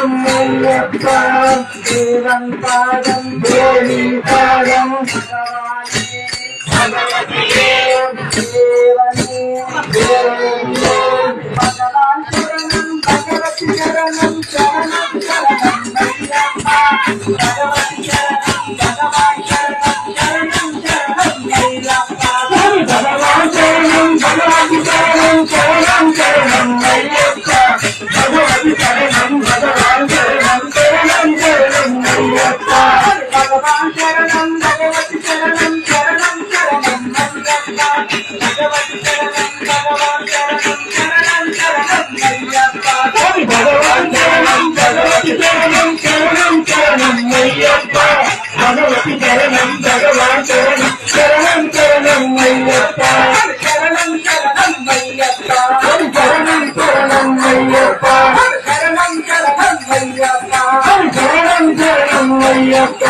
అయ్యప్ప దేవం పాదం దేవి పాదం భగవతియే దేవనే దేవియే భగవాన్ శరణం భగవతి శరణం శరణం శరణం అయ్యప్ప భగవతి శరణం భగవాన్ శరణం శరణం శరణం అయ్యప్ప భగవాన్ శరణం భగవతి శరణం శరణం శరణం అయ్యప్ప భగవతి శరణం భగవాన్ శరణం శరణం శరణం అయ్యప్ప భగవాన్ శరణం భగవతి శరణం శరణం శరణం అయ్యప్ప భగవతి శరణం భగవాన్ శరణం శరణం శరణం అయ్యప్ప భగవాన్ శరణం భగవతి శరణం శరణం శరణం అయ్యప్ప భగవతి శరణం భగవాన్ శరణం శరణం శరణం అయ్యప్ప శరణం శరణం అయ్యప్ప శరణం శరణం అయ్యప్ప శరణం శరణం అయ్యప్ప శరణం శరణం అయ్యప్ప